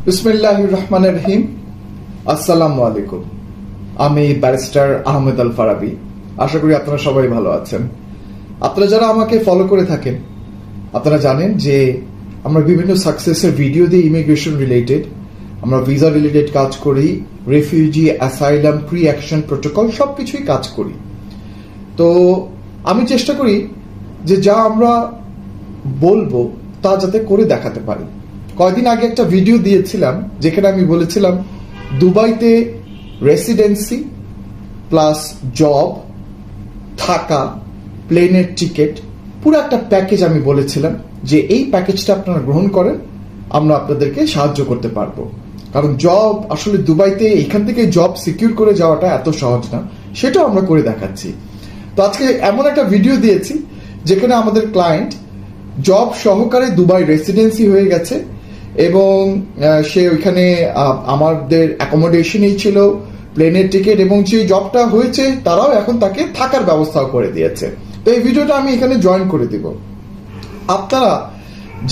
বিসমিল্লাহির রহমানির রহিম। আসসালামু আলাইকুম। আমি ব্যারিস্টার আহমেদ আল ফারাবি। আশা করি আপনারা সবাই ভালো আছেন। আপনারা যারা আমাকে ফলো করে থাকেন আপনারা জানেন যে আমরা বিভিন্ন সাকসেসের ভিডিও দিয়ে ইমিগ্রেশন রিলেটেড, আমরা ভিসা রিলেটেড কাজ করি, refugee, asylum, pre action protocol সবকিছুই কাজ করি। তো আমি চেষ্টা করি যে যা আমরা বলবো তা যাতে করে দেখাতে পারি। কয়েকদিন আগে একটা ভিডিও দিয়েছিলাম যেখানে আমি বলেছিলাম দুবাইতে রেসিডেন্সি প্লাস জব, থাকা, প্লেনের টিকিট, পুরো একটা প্যাকেজ আমি বলেছিলাম যে এই প্যাকেজটা আপনারা গ্রহণ করেন, আমরা আপনাদেরকে সাহায্য করতে পারবো। কারণ জব আসলে দুবাইতে এখান থেকে জব সিকিউর করে যাওয়াটা এত সহজ না, সেটাও আমরা করে দেখাচ্ছি। তো আজকে এমন একটা ভিডিও দিয়েছি যেখানে আমাদের ক্লায়েন্ট জব সহকারে দুবাই রেসিডেন্সি হয়ে গেছে এবং সে ওইখানে আমাদের অ্যাকোমোডেশনই ছিল, প্লেনের টিকিট, এবং যে জবটা হয়েছে তারাও এখন তাকে থাকার ব্যবস্থাও করে দিয়েছে। তো এই ভিডিওটা আমি এখানে জয়েন করে দিব। আপনারা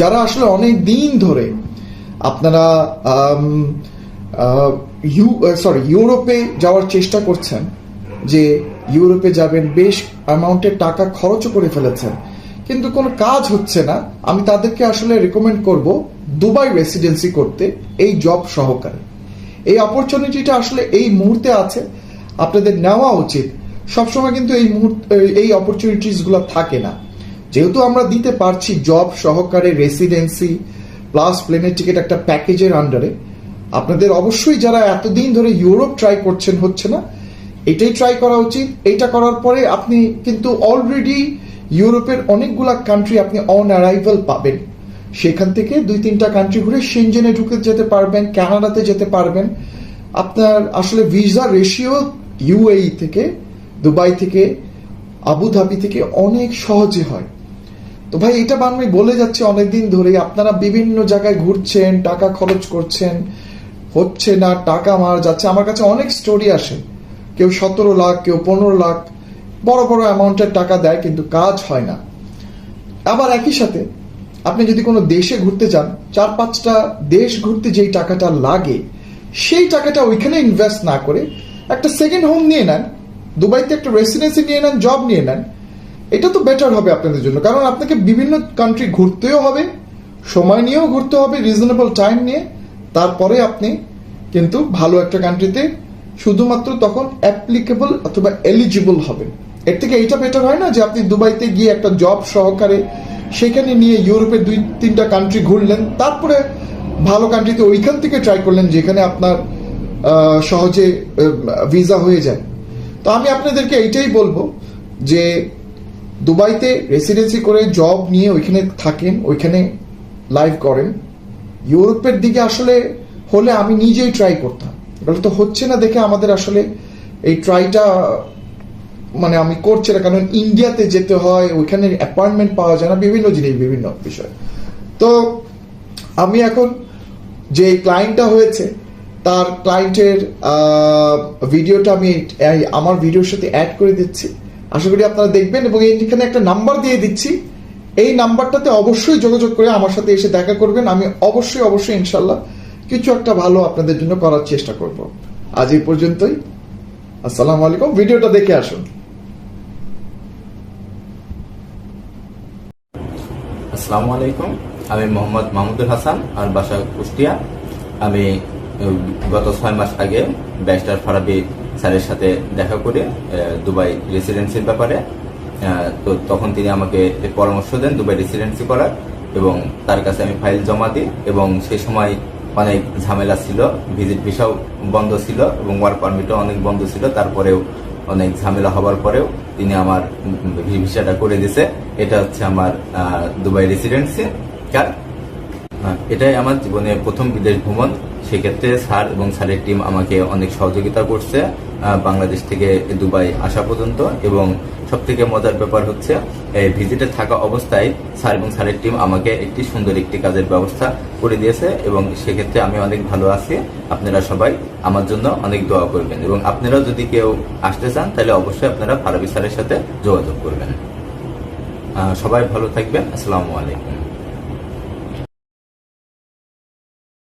যারা আসলে অনেক দিন ধরে আপনারা ইউরোপে যাওয়ার চেষ্টা করছেন, যে ইউরোপে যাবেন, বেশ অ্যামাউন্টের টাকা খরচও করে ফেলেছেন কিন্তু কোনো কাজ হচ্ছে না, আমি তাদেরকে আসলে রেকমেন্ড করব দুবাই রেসিডেন্সি করতে এই জব সহকারে। এই অপরচুনিটিটা আসলে এই মুহূর্তে আছে, আপনাদের নেওয়া উচিত। সবসময় কিন্তু এই অপরচুনিটিসগুলো থাকে না। যেহেতু আমরা দিতে পারছি জব সহকারে রেসিডেন্সি প্লাস প্লেনের টিকিট একটা প্যাকেজের আন্ডারে, আপনাদের অবশ্যই যারা এতদিন ধরে ইউরোপ ট্রাই করছেন হচ্ছে না, এটাই ট্রাই করা উচিত। এইটা করার পরে আপনি কিন্তু অলরেডি ইউরোপের অনেকগুলা কান্ট্রি আপনি অন অ্যারাইভাল পাবেন। সেখান থেকে 2-3টা কান্ট্রি ঘুরে সেনজেনে ঢুকে যেতে পারবেন, কানাডাতে যেতে পারবেন। আপনার আসলে ভিসা রেশিও ইউএই থেকে, দুবাই থেকে, আবুধাবি থেকে অনেক সহজে হয়। তো ভাই এটা আমি বলে যাচ্ছি অনেকদিন ধরে, আপনারা বিভিন্ন জায়গায় ঘুরছেন, টাকা খরচ করছেন, হচ্ছে না, টাকা মারা যাচ্ছে। আমার কাছে অনেক স্টোরি আসে, কেউ 17 লাখ, কেউ 15 লাখ, বড় বড় অ্যামাউন্টের টাকা দেয় কিন্তু কাজ হয় না। আবার একই সাথে আপনি যদি কোনো দেশে ঘুরতে যান, 4-5টা দেশ ঘুরতে যেই টাকাটা লাগে সেই টাকাটা ওইখানে ইনভেস্ট না করে একটা সেকেন্ড হোম নিয়ে নেন, দুবাইতে একটা রেসিডেন্সি নিয়ে নেন, জব নিয়ে নেন, এটা তো বেটার হবে আপনাদের জন্য। কারণ আপনাকে বিভিন্ন কান্ট্রি ঘুরতেও হবে, সময় নিয়েও ঘুরতে হবে, রিজনেবল টাইম নিয়ে। তারপরে আপনি কিন্তু ভালো একটা কান্ট্রিতে শুধুমাত্র তখন অ্যাপ্লিকেবল অথবা এলিজিবল হবেন। এর থেকে এইটা বেটার হয় না যে আপনি দুবাইতে গিয়ে একটা জব সহকারে সেখানে নিয়ে ইউরোপের 2-3টা কান্ট্রি ঘুরলেন, তারপরে ভালো কান্ট্রিতে ওইখান থেকে ট্রাই করলেন যেখানে আপনার সহজে ভিসা হয়ে যায়। তো আমি আপনাদেরকে এইটাই বলবো যে দুবাইতে রেসিডেন্সি করে জব নিয়ে ওইখানে থাকেন, ওইখানে লাইভ করেন। ইউরোপের দিকে আসলে হলে আমি নিজেই ট্রাই করতাম, এগুলো তো হচ্ছে না দেখে আমাদের আসলে এই ট্রাইটা মানে আমি করছি না। কারণ ইন্ডিয়াতে যেতে হয়, ওইখানে অ্যাপয়েন্টমেন্ট পাওয়া যায় না, বিভিন্ন জিনিস, বিভিন্ন বিষয়। তো আমি এখন যে ক্লায়েন্টটা হয়েছে তার ক্লায়েন্টের ভিডিওটা আমি আমার ভিডিওর সাথে অ্যাড করে দিচ্ছি, আশা করি আপনারা দেখবেন। এবং এইখানে একটা নাম্বার দিয়ে দিচ্ছি, এই নাম্বারটাতে অবশ্যই যোগাযোগ করে আমার সাথে এসে দেখা করবেন। আমি অবশ্যই ইনশাল্লাহ কিছু একটা ভালো আপনাদের জন্য করার চেষ্টা করব। আজ এই পর্যন্তই। আসসালামু আলাইকুম। ভিডিওটা দেখে আসুন। আসসালামু আলাইকুম। আমি মোহাম্মদ মাহমুদুল হাসান, আর বাসা কুষ্টিয়া। আমি গত 6 মাস আগে ব্যারিস্টার ফারাবি স্যারের সাথে দেখা করে দুবাই রেসিডেন্সির ব্যাপারে, তো তখন তিনি আমাকে পরামর্শ দেন দুবাই রেসিডেন্সি করার, এবং তার কাছে আমি ফাইল জমা দিই। এবং সেই সময় অনেক ঝামেলা ছিল, ভিজিট ভিসাও বন্ধ ছিল এবং ওয়ার্ক পারমিটও অনেক বন্ধ ছিল। তারপরেও অনেক ঝামেলা হবার পরেও তিনি আমার ভিসাটা করে দিয়েছে। এটা হচ্ছে আমার দুবাই রেসিডেন্সি কার্ড। এটাই আমার জীবনে প্রথম বিদেশ ভ্রমণ। সেক্ষেত্রে স্যার এবং স্যারের টিম আমাকে অনেক সহযোগিতা করছে বাংলাদেশ থেকে দুবাই আসা পর্যন্ত। এবং সব থেকে মজার ব্যাপার হচ্ছে ভিজিটে থাকা অবস্থায় স্যার এবং স্যারের টিম আমাকে একটি সুন্দর একটি কাজের ব্যবস্থা করে দিয়েছে, এবং সেক্ষেত্রে আমি অনেক ভালো আছি। আপনারা সবাই আমার জন্য অনেক দোয়া করবেন, এবং আপনারাও যদি কেউ আসতে চান তাহলে অবশ্যই আপনারা ফারাবি স্যারের সাথে যোগাযোগ করবেন। সবাই ভালো থাকবেন। আসসালামু আলাইকুম।